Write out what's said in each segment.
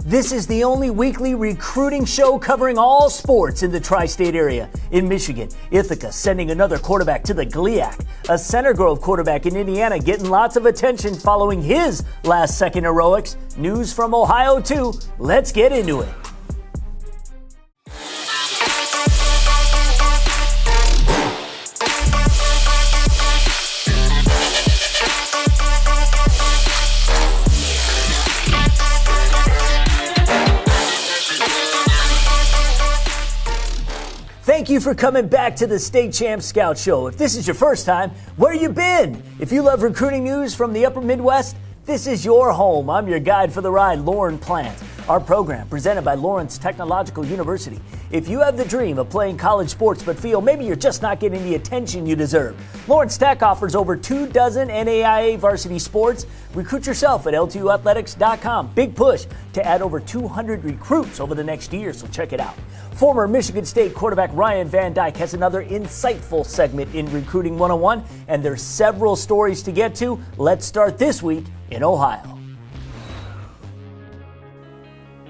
This is the only weekly recruiting show covering all sports in the tri-state area. In Michigan, Ithaca sending another quarterback to the GLIAC. A Center Grove quarterback in Indiana getting lots of attention following his last-second heroics. News from Ohio, too. Let's get into it. Thank you for coming back to the State Champs Scout Show. If this is your first time, where you been? If you love recruiting news from the upper Midwest, this is your home. I'm your guide for the ride, Lauren Plant. Our program presented by Lawrence Technological University. If you have the dream of playing college sports but feel maybe you're just not getting the attention you deserve, Lawrence Tech offers over 24 NAIA varsity sports. Recruit yourself at LTUathletics.com. Big push to add over 200 recruits over the next year, so check it out. Former Michigan State quarterback Ryan Van Dyke has another insightful segment in Recruiting 101, and there's several stories to get to. Let's start this week in Ohio.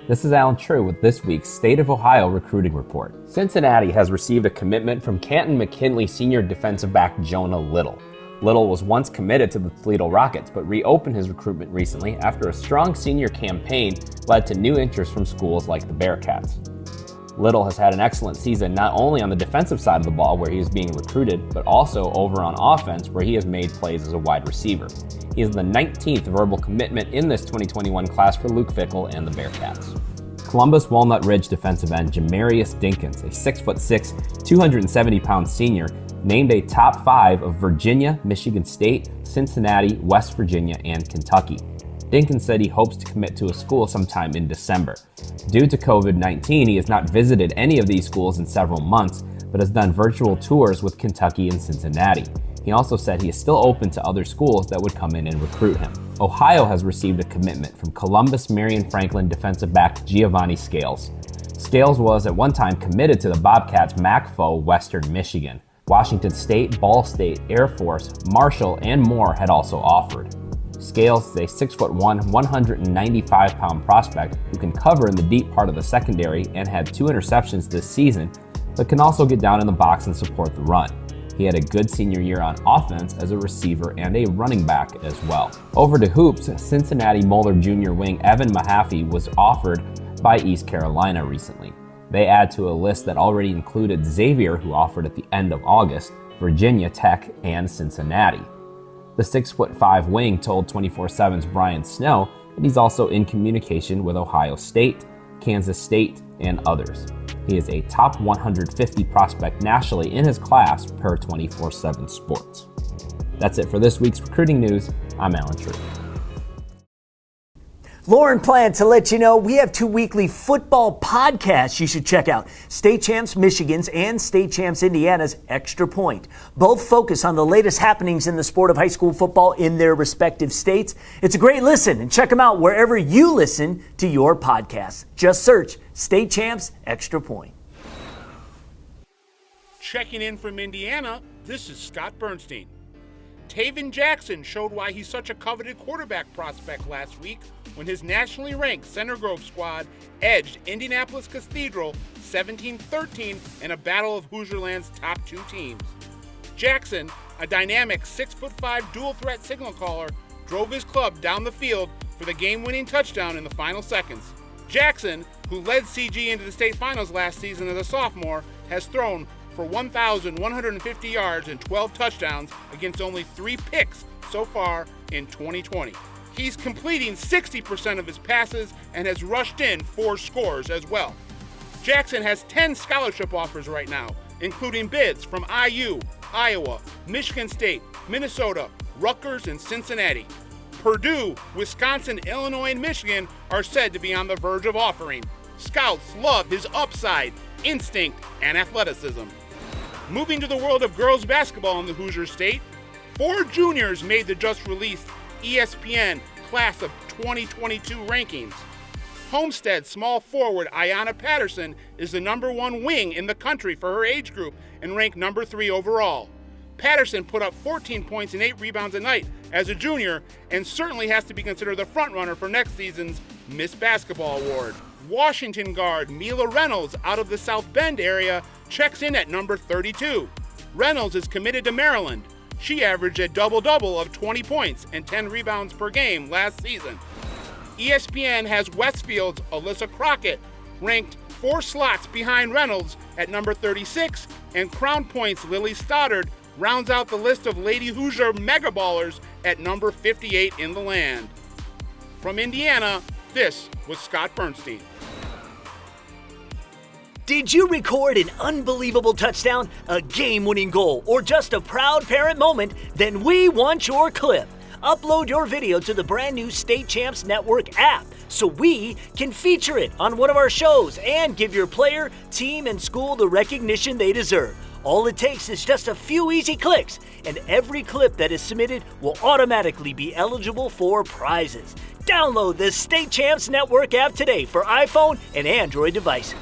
This is Alan True with this week's State of Ohio Recruiting Report. Cincinnati has received a commitment from Canton McKinley senior defensive back Jonah Little. Little was once committed to the Toledo Rockets, but reopened his recruitment recently after a strong senior campaign led to new interest from schools like the Bearcats. Little has had an excellent season not only on the defensive side of the ball where he is being recruited, but also over on offense where he has made plays as a wide receiver. He is the 19th verbal commitment in this 2021 class for Luke Fickell and the Bearcats. Columbus Walnut Ridge defensive end Jamarius Dinkins, a 6'6", 270-pound senior, named a top 5 of Virginia, Michigan State, Cincinnati, West Virginia, and Kentucky. Dinkins said he hopes to commit to a school sometime in December. Due to COVID-19, he has not visited any of these schools in several months, but has done virtual tours with Kentucky and Cincinnati. He also said he is still open to other schools that would come in and recruit him. Ohio has received a commitment from Columbus Marion Franklin defensive back Giovanni Scales. Scales was at one time committed to the Bobcats MACFO Western Michigan. Washington State, Ball State, Air Force, Marshall, and more had also offered. Scales is a 6'1", 195-pound prospect who can cover in the deep part of the secondary and had 2 interceptions this season, but can also get down in the box and support the run. He had a good senior year on offense as a receiver and a running back as well. Over to hoops, Cincinnati Moeller Jr. wing Evan Mahaffey was offered by East Carolina recently. They add to a list that already included Xavier, who offered at the end of August, Virginia Tech, and Cincinnati. The 6'5" wing told 24/7's Brian Snow that he's also in communication with Ohio State, Kansas State, and others. He is a top 150 prospect nationally in his class per 24/7 Sports. That's it for this week's recruiting news. I'm Alan True. Lauren Plant to let you know we have 2 weekly football podcasts you should check out. State Champs Michigan's and State Champs Indiana's Extra Point. Both focus on the latest happenings in the sport of high school football in their respective states. It's a great listen, and check them out wherever you listen to your podcasts. Just search State Champs Extra Point. Checking in from Indiana, this is Scott Bernstein. Taven Jackson showed why he's such a coveted quarterback prospect last week when his nationally ranked Center Grove squad edged Indianapolis Cathedral 17-13 in a battle of Hoosierland's top 2 teams. Jackson, a dynamic 6'5" dual-threat signal caller, drove his club down the field for the game-winning touchdown in the final seconds. Jackson, who led CG into the state finals last season as a sophomore, has thrown for 1,150 yards and 12 touchdowns against only 3 picks so far in 2020. He's completing 60% of his passes and has rushed in 4 scores as well. Jackson has 10 scholarship offers right now, including bids from IU, Iowa, Michigan State, Minnesota, Rutgers, and Cincinnati. Purdue, Wisconsin, Illinois, and Michigan are said to be on the verge of offering. Scouts love his upside, instinct, and athleticism. Moving to the world of girls basketball in the Hoosier State, 4 juniors made the just-released ESPN Class of 2022 rankings. Homestead small forward Ayanna Patterson is the number 1 wing in the country for her age group and ranked number 3 overall. Patterson put up 14 points and 8 rebounds a night as a junior and certainly has to be considered the frontrunner for next season's Miss Basketball Award. Washington guard Mila Reynolds out of the South Bend area checks in at number 32. Reynolds is committed to Maryland. She averaged a double-double of 20 points and 10 rebounds per game last season. ESPN has Westfield's Alyssa Crockett ranked 4 slots behind Reynolds at number 36, and Crown Point's Lily Stoddard rounds out the list of Lady Hoosier megaballers at number 58 in the land. From Indiana, this was Scott Bernstein. Did you record an unbelievable touchdown, a game-winning goal, or just a proud parent moment? Then we want your clip. Upload your video to the brand new State Champs Network app so we can feature it on one of our shows and give your player, team, and school the recognition they deserve. All it takes is just a few easy clicks, and every clip that is submitted will automatically be eligible for prizes. Download the State Champs Network app today for iPhone and Android devices.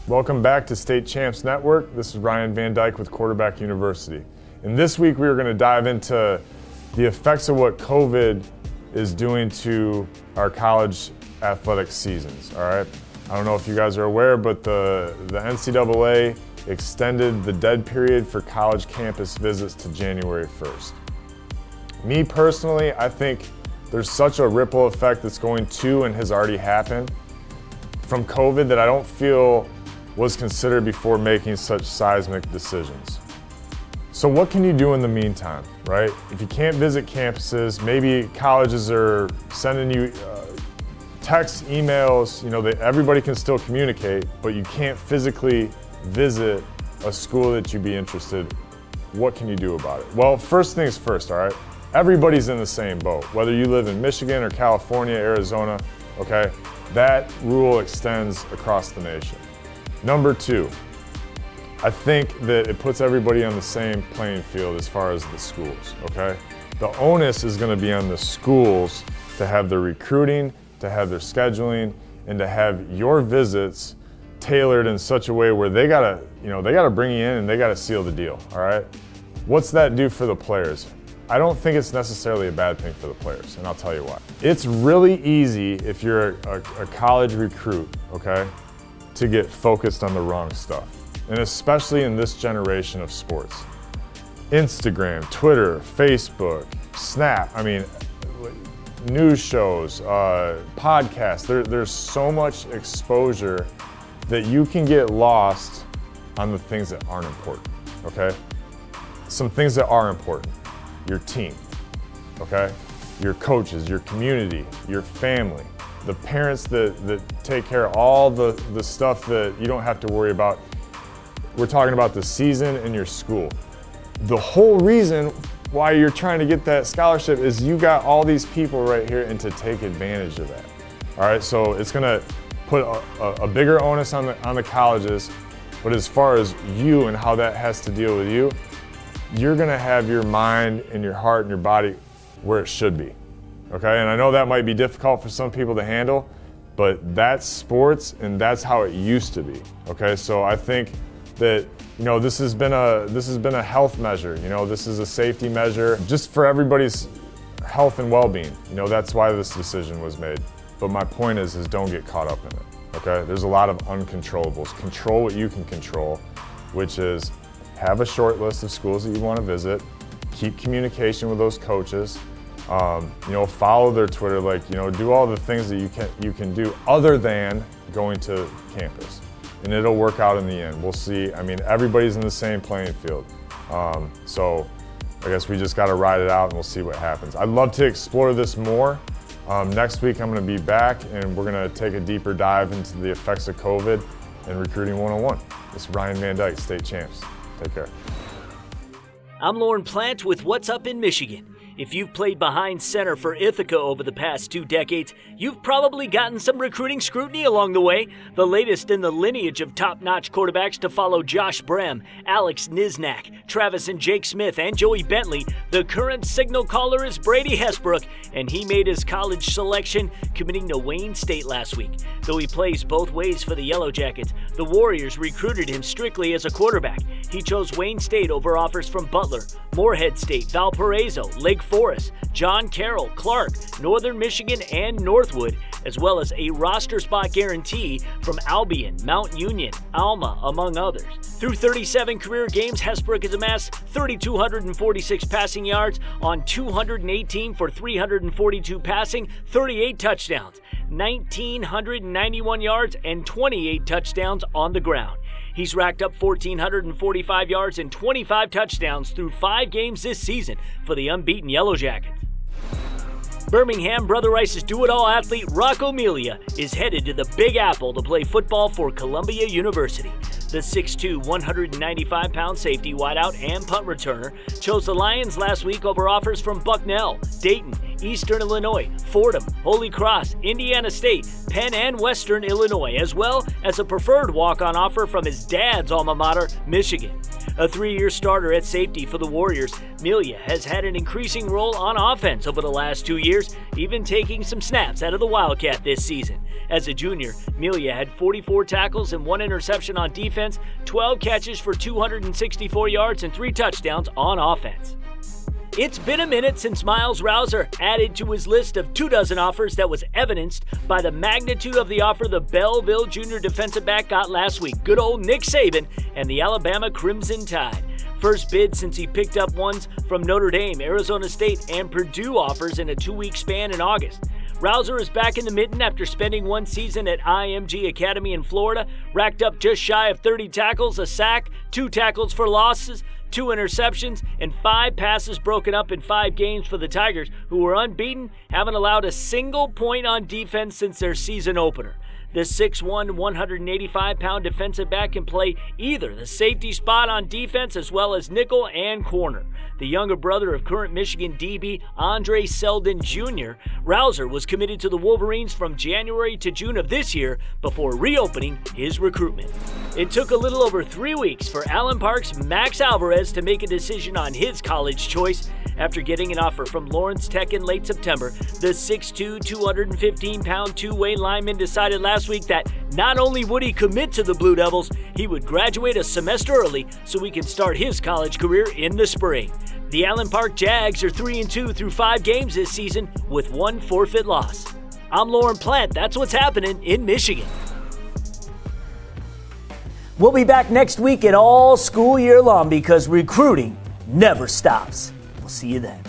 Welcome back to State Champs Network. This is Ryan Van Dyke with Quarterback University. And this week we are going to dive into the effects of what COVID is doing to our college athletic seasons, all right? I don't know if you guys are aware, but the NCAA extended the dead period for college campus visits to January 1st. Me personally, I think there's such a ripple effect that's going to and has already happened from COVID that I don't feel was considered before making such seismic decisions. So what can you do in the meantime, right? If you can't visit campuses, maybe colleges are sending you texts, emails, everybody can still communicate, but you can't physically visit a school that you'd be interested. What can you do about it? Well, first things first, all right? Everybody's in the same boat, whether you live in Michigan or California, Arizona, okay? That rule extends across the nation. Number 2, I think that it puts everybody on the same playing field as far as the schools, okay? The onus is going to be on the schools to have their recruiting, to have their scheduling, and to have your visits tailored in such a way where they gotta bring you in and they gotta seal the deal, all right? What's that do for the players? I don't think it's necessarily a bad thing for the players, and I'll tell you why. It's really easy if you're a college recruit, okay, to get focused on the wrong stuff, and especially in this generation of sports. Instagram, Twitter, Facebook, Snap, news shows, podcasts, there's so much exposure that you can get lost on the things that aren't important, okay? Some things that are important, your team, okay? Your coaches, your community, your family, the parents that take care of all the stuff that you don't have to worry about. We're talking about the season and your school. The whole reason why you're trying to get that scholarship is you got all these people right here and to take advantage of that. All right, so it's gonna put a bigger onus on the colleges, but as far as you and how that has to deal with you, you're gonna have your mind and your heart and your body where it should be, okay? And I know that might be difficult for some people to handle, but that's sports and that's how it used to be, okay? So I think that, this has been a health measure, this is a safety measure, just for everybody's health and well-being. That's why this decision was made. But my point is don't get caught up in it, okay? There's a lot of uncontrollables. Control what you can control, which is have a short list of schools that you want to visit, keep communication with those coaches, follow their Twitter, do all the things that you can do other than going to campus. And it'll work out in the end. We'll see. Everybody's in the same playing field. So I guess we just got to ride it out and we'll see what happens. I'd love to explore this more. Next week I'm going to be back and we're going to take a deeper dive into the effects of COVID and Recruiting 101. This is Ryan Van Dyke, State Champs. Take care. I'm Lauren Plant with What's Up in Michigan. If you've played behind center for Ithaca over the past 2 decades, you've probably gotten some recruiting scrutiny along the way. The latest in the lineage of top-notch quarterbacks to follow Josh Brem, Alex Niznak, Travis and Jake Smith, and Joey Bentley. The current signal caller is Brady Hesbrook, and he made his college selection committing to Wayne State last week. Though he plays both ways for the Yellow Jackets, the Warriors recruited him strictly as a quarterback. He chose Wayne State over offers from Butler, Morehead State, Valparaiso, Lake Forest, John Carroll, Clark, Northern Michigan, and Northwood, as well as a roster spot guarantee from Albion, Mount Union, Alma, among others. Through 37 career games, Hesbrook has amassed 3,246 passing yards on 218 for 342 passing, 38 touchdowns, 1,991 yards, and 28 touchdowns on the ground. He's racked up 1,445 yards and 25 touchdowns through 5 games this season for the unbeaten Yellow Jackets. Birmingham Brother Rice's do-it-all athlete Rocco Melia is headed to the Big Apple to play football for Columbia University. The 6'2", 195-pound safety, wideout, and punt returner chose the Lions last week over offers from Bucknell, Dayton, Eastern Illinois, Fordham, Holy Cross, Indiana State, Penn, and Western Illinois, as well as a preferred walk-on offer from his dad's alma mater, Michigan. A 3-year starter at safety for the Warriors, Melia has had an increasing role on offense over the last 2 years, even taking some snaps out of the Wildcat this season. As a junior, Melia had 44 tackles and 1 interception on defense, 12 catches for 264 yards, and 3 touchdowns on offense. It's been a minute since Miles Rouser added to his list of 24 offers that was evidenced by the magnitude of the offer the Belleville junior defensive back got last week. Good old Nick Saban and the Alabama Crimson Tide. First bid since he picked up ones from Notre Dame, Arizona State, and Purdue offers in a 2-week span in August. Rouser is back in the mitten after spending 1 season at IMG Academy in Florida, racked up just shy of 30 tackles, a sack, 2 tackles for losses, 2 interceptions, and 5 passes broken up in 5 games for the Tigers, who were unbeaten, haven't allowed a single point on defense since their season opener. The 6'1", 185-pound defensive back can play either the safety spot on defense as well as nickel and corner. The younger brother of current Michigan DB Andre Selden Jr., Rouser was committed to the Wolverines from January to June of this year before reopening his recruitment. It took a little over 3 weeks for Allen Park's Max Alvarez to make a decision on his college choice. After getting an offer from Lawrence Tech in late September, the 6'2", 215-pound two-way lineman decided last week that not only would he commit to the Blue Devils, he would graduate a semester early so he can start his college career in the spring. The Allen Park Jags are 3-2 through 5 games this season with 1 forfeit loss. I'm Lauren Plant. That's what's happening in Michigan. We'll be back next week and all school year long because recruiting never stops. We'll see you then.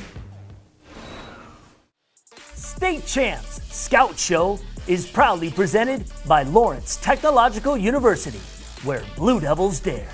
State Champs Scout Show is proudly presented by Lawrence Technological University, where Blue Devils dare.